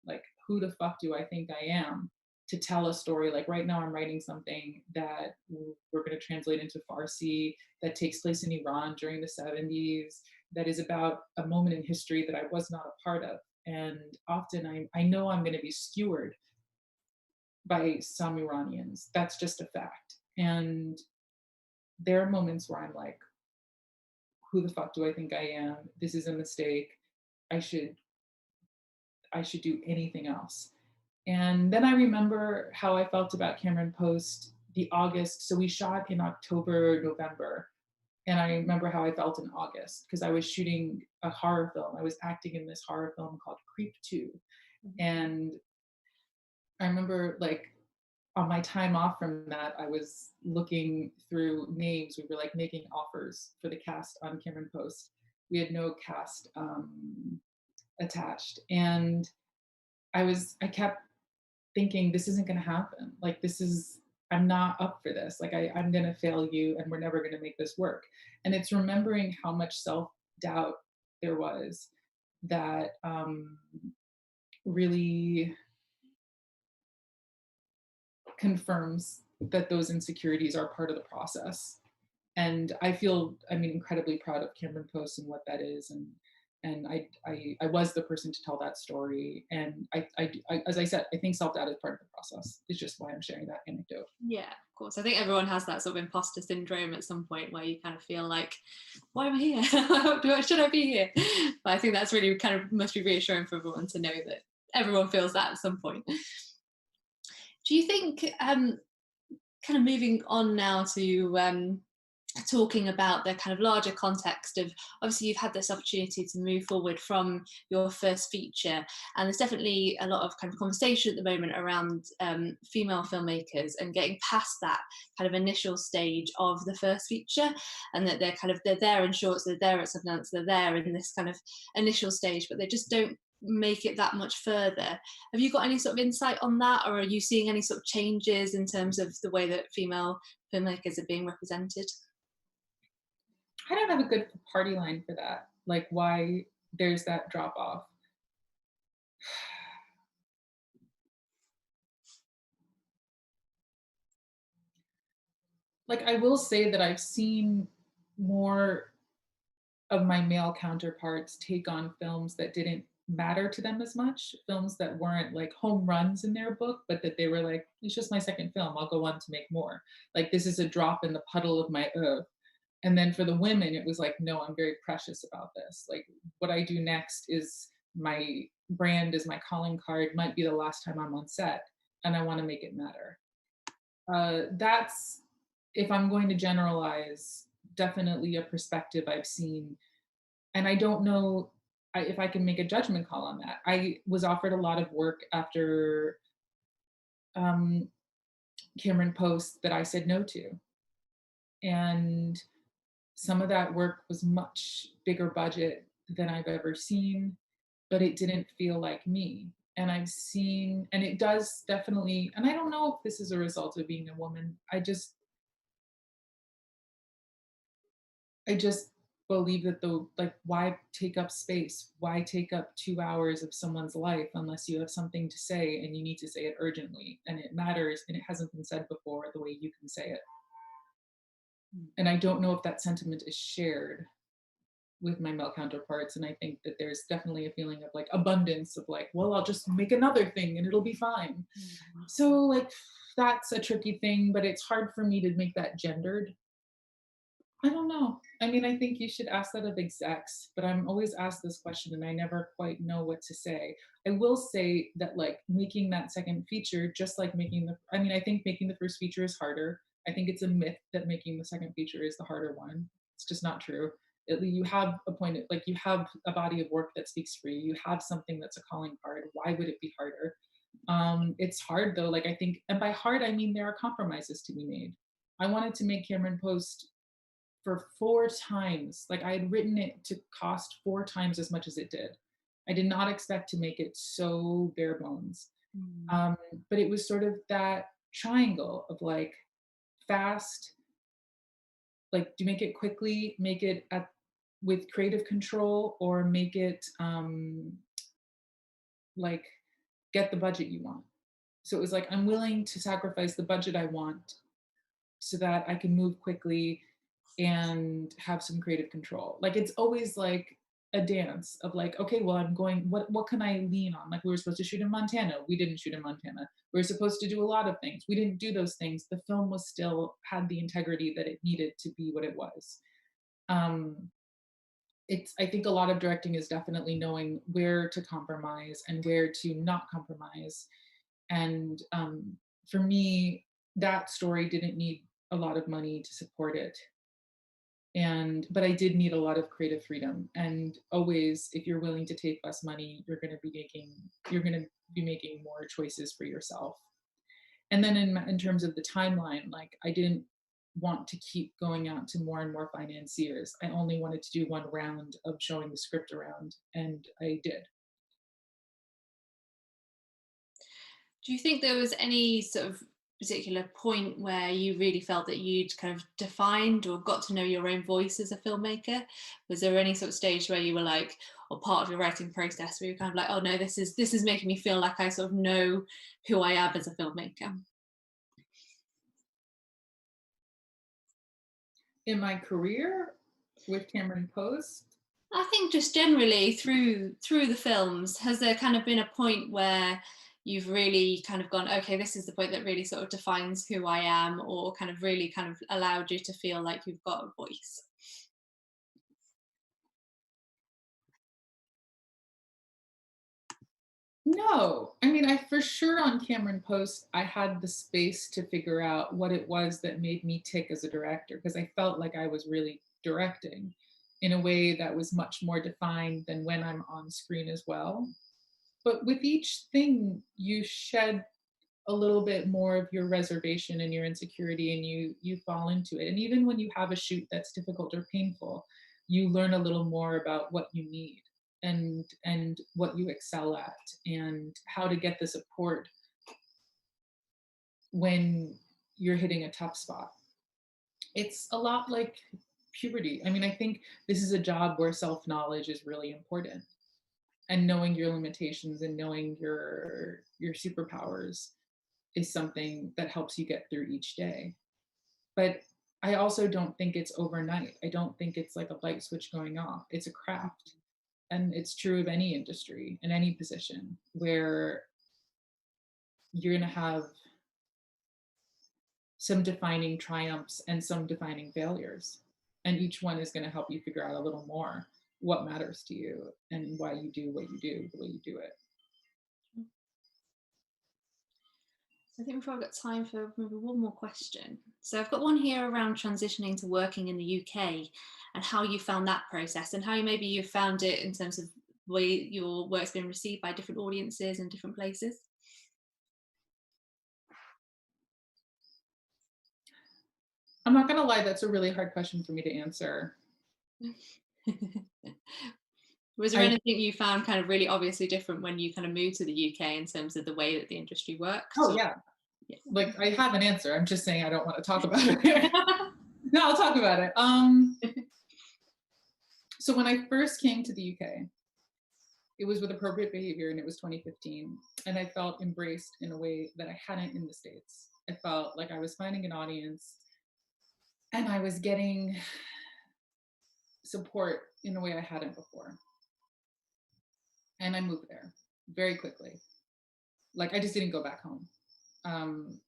Like, who the fuck do I think I am to tell a story? Like right now, I'm writing something that we're going to translate into Farsi that takes place in Iran during the 70s. That is about a moment in history that I was not a part of. And often I know I'm going to be skewered by some Iranians. That's just a fact. And there are moments where I'm like, who the fuck do I think I am? This is a mistake. I should I should do anything else. And then I remember how I felt about Cameron Post the August. So we shot in October, November. And I remember how I felt in August because I was shooting a horror film. I was acting in this horror film called Creep 2. And I remember like on my time off from that, I was looking through names. We were like making offers for the cast on Cameron Post. We had no cast attached. And I kept thinking, this isn't going to happen. Like, I'm not up for this. Like, I'm going to fail you and we're never going to make this work. And it's remembering how much self doubt there was that really confirms that those insecurities are part of the process. And I mean, incredibly proud of Cameron Post and what that is. And I was the person to tell that story. And as I said, I think self-doubt is part of the process. It's just why I'm sharing that anecdote. Yeah, of course. I think everyone has that sort of imposter syndrome at some point where you kind of feel like, why am I here? Should I be here? But I think that's really kind of must be reassuring for everyone to know that everyone feels that at some point. Do you think, kind of moving on now to talking about the kind of larger context of, obviously you've had this opportunity to move forward from your first feature, and there's definitely a lot of kind of conversation at the moment around female filmmakers and getting past that kind of initial stage of the first feature, and that they're there in shorts, they're there at Sundance, they're there in this kind of initial stage, but they just don't make it that much further. Have you got any sort of insight on that, or are you seeing any sort of changes in terms of the way that female filmmakers are being represented? I don't have a good party line for that. Like why there's that drop off. Like I will say that I've seen more of my male counterparts take on films that didn't matter to them as much, films that weren't like home runs in their book, but that they were like, it's just my second film. I'll go on to make more. Like this is a drop in the puddle of my oeuvre. And then for the women, it was like, no, I'm very precious about this. Like what I do next is my brand, is my calling card, might be the last time I'm on set, and I want to make it matter. That's, if I'm going to generalize, definitely a perspective I've seen. And I don't know if I can make a judgment call on that. I was offered a lot of work after um, Cameron Post that I said no to. And some of that work was much bigger budget than I've ever seen, but it didn't feel like me. And I've seen, and it does definitely, and I don't know if this is a result of being a woman. I just believe that why take up space? Why take up 2 hours of someone's life unless you have something to say and you need to say it urgently and it matters and it hasn't been said before the way you can say it. And I don't know if that sentiment is shared with my male counterparts. And I think that there's definitely a feeling of like abundance of like, well, I'll just make another thing and it'll be fine. So like that's a tricky thing, but it's hard for me to make that gendered. I don't know. I mean, I think you should ask that of execs, but I'm always asked this question and I never quite know what to say. I will say that like making that second feature, just like I think making the first feature is harder. I think it's a myth that making the second feature is the harder one. It's just not true. You have a point, like you have a body of work that speaks for you. You have something that's a calling card. Why would it be harder? It's hard though. Like I think, and by hard, I mean there are compromises to be made. I wanted to make Cameron Post for 4 times. Like, I had written it to cost 4 times as much as it did. I did not expect to make it so bare bones. Mm. Um, but it was sort of that triangle of like fast, like, do you make it quickly, make it at with creative control, or make it like get the budget you want. So it was like, I'm willing to sacrifice the budget I want so that I can move quickly and have some creative control. Like, it's always like a dance of like, okay, well, I'm going, what can I lean on? Like, we were supposed to shoot in Montana. We didn't shoot in Montana. We were supposed to do a lot of things. We didn't do those things. The film was still had the integrity that it needed to be what it was. Um, it's I think a lot of directing is definitely knowing where to compromise and where to not compromise. And for me, that story didn't need a lot of money to support it, and but I did need a lot of creative freedom. And always, if you're willing to take less money, you're going to be making more choices for yourself. And then in terms of the timeline, like, I didn't want to keep going out to more and more financiers. I only wanted to do one round of showing the script around, and I did. Do you think there was any sort of particular point where you really felt that you'd kind of defined or got to know your own voice as a filmmaker? Was there any sort of stage where you were like, or part of your writing process where you're kind of like, oh no, this is making me feel like I sort of know who I am as a filmmaker? In my career with Cameron Post, I think just generally through the films, has there kind of been a point where you've really kind of gone, okay, this is the point that really sort of defines who I am, or kind of really kind of allowed you to feel like you've got a voice? no. I mean, I for sure on Cameron Post, I had the space to figure out what it was that made me tick as a director, because I felt like I was really directing in a way that was much more defined than when I'm on screen as well. But with each thing, you shed a little bit more of your reservation and your insecurity, and you fall into it. And even when you have a shoot that's difficult or painful, you learn a little more about what you need, and what you excel at, and how to get the support when you're hitting a tough spot. It's a lot like puberty. I mean, I think this is a job where self-knowledge is really important, and knowing your limitations and knowing your superpowers is something that helps you get through each day. But I also don't think it's overnight. I don't think it's like a light switch going off. It's a craft. And it's true of any industry in any position where you're going to have some defining triumphs and some defining failures. And each one is going to help you figure out a little more what matters to you and why you do what you do the way you do it. I think we've probably got time for maybe one more question. So I've got one here around transitioning to working in the UK and how you found that process, and how maybe you found it in terms of the way your work's been received by different audiences and different places. I'm not going to lie, that's a really hard question for me to answer. Was there I anything you found kind of really obviously different when you kind of moved to the UK in terms of the way that the industry worked? oh Or, yeah, yeah. like, I have an answer. I'm just saying I don't want to talk about it. No, I'll talk about it. So when I first came to the UK, it was with Appropriate Behaviour, and it was 2015, and I felt embraced in a way that I hadn't in the States. I felt like I was finding an audience, and I was getting support in a way I hadn't before. And I moved there very quickly. Like, I just didn't go back home. Um,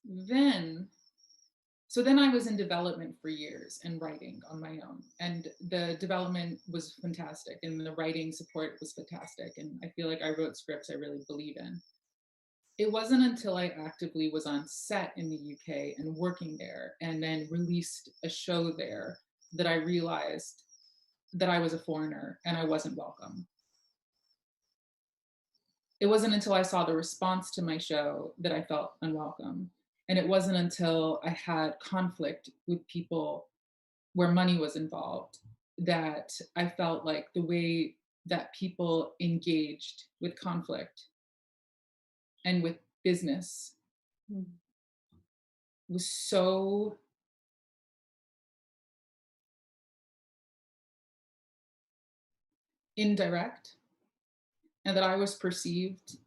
then So then I was in development for years and writing on my own. And the development was fantastic, and the writing support was fantastic. And I feel like I wrote scripts I really believe in. It wasn't until I actively was on set in the UK and working there, and then released a show there, that I realized that I was a foreigner and I wasn't welcome. It wasn't until I saw the response to my show that I felt unwelcome. And it wasn't until I had conflict with people where money was involved that I felt like the way that people engaged with conflict and with business Mm. was so indirect, and that I was perceived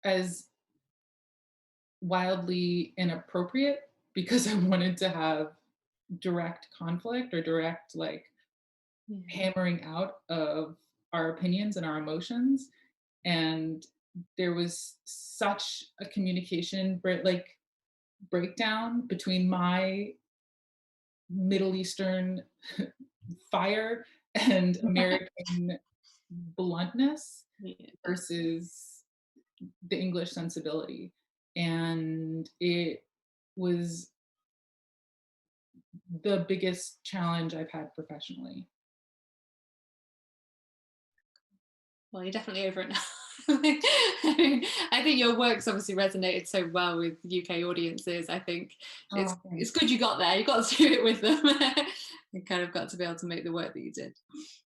as wildly inappropriate because I wanted to have direct conflict or direct, like, Yeah. hammering out of our opinions and our emotions. And there was such a communication breakdown between my Middle Eastern fire and American bluntness Yeah. versus the English sensibility. And it was the biggest challenge I've had professionally. Well, you're definitely over it now. I think your work's obviously resonated so well with UK audiences. I think Oh, thanks. it's good you got there. You got to do it with them. You kind of got to be able to make the work that you did.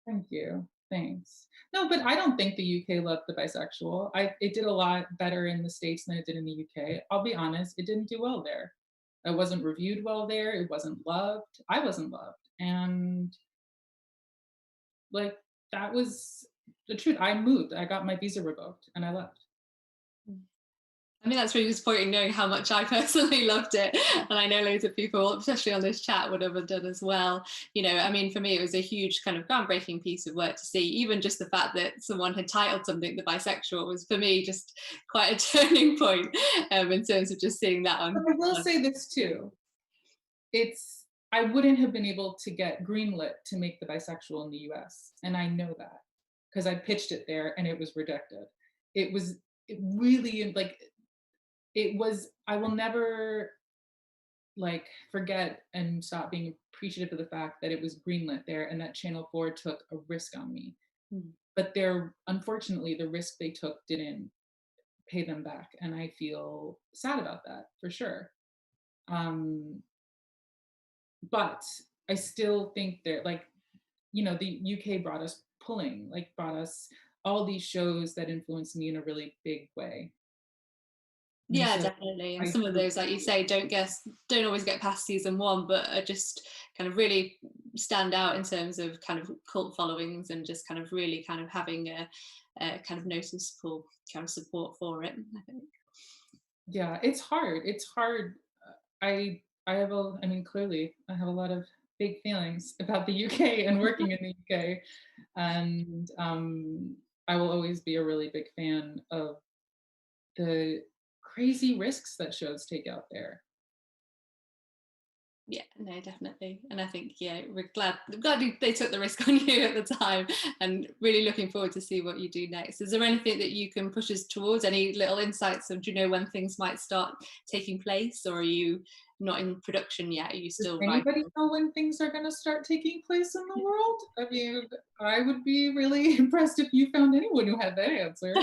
Thank you. Thanks. No, but I don't think the UK loved The Bisexual. It did a lot better in the States than it did in the UK. I'll be honest, it didn't do well there. It wasn't reviewed well there. It wasn't loved. I wasn't loved. And like that was the truth. I moved. I got my visa revoked and I left. I mean, that's really disappointing knowing how much I personally loved it. And I know loads of people, especially on this chat, would have done as well. You know, I mean, for me, it was a huge kind of groundbreaking piece of work to see. Even just the fact that someone had titled something The Bisexual was, for me, just quite a turning point in terms of just seeing that But on. I will say this too. I wouldn't have been able to get greenlit to make The Bisexual in the US. And I know that because I pitched it there and it was rejected. It was really like I will never like forget and stop being appreciative of the fact that it was greenlit there and that Channel 4 took a risk on me. Mm. But unfortunately the risk they took didn't pay them back. And I feel sad about that for sure. Um, but I still think they're like, the UK brought us all these shows that influenced me in a really big way. And Yeah, so definitely. And I some of do, those, like you say, don't always get past season one, but are just kind of really stand out in terms of kind of cult followings and just kind of really kind of having a kind of noticeable kind of support for it, I think. yeah, it's hard. It's hard. I mean, clearly, I have a lot of big feelings about the UK and working in the UK, and I will always be a really big fan of the crazy risks that shows take out there. Yeah, no, definitely. And I think, yeah, glad they took the risk on you at the time, and really looking forward to see what you do next. Is there anything that you can push us towards? Any little insights of, do you know when things might start taking place, or are you not in production yet? Are you Does still writing? anybody know when things are going to start taking place in the world? I mean, I would be really impressed if you found anyone who had that answer.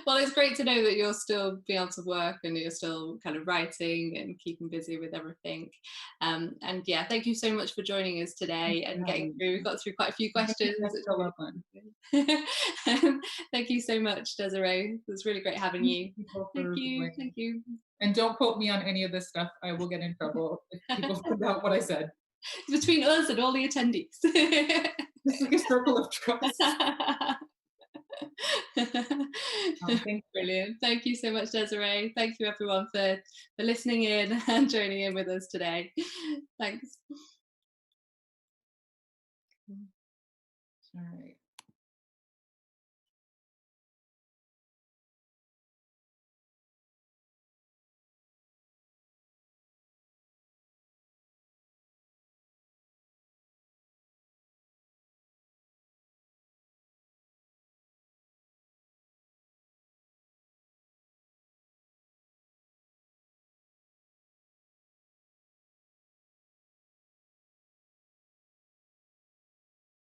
Well, it's great to know that you're still being able to work and you're still kind of writing and keeping busy with everything. And yeah, thank you so much for joining us today and getting through. We got through quite a few questions. Thank you so much, Desiree. It was really great having you. Thank you. Thank you. And don't quote me on any of this stuff. I will get in trouble if people find out what I said. Between us and all the attendees. It's like a circle of trust. Brilliant. Thank you so much, Desiree. Thank you everyone for listening in and joining in with us today. Thanks. All right.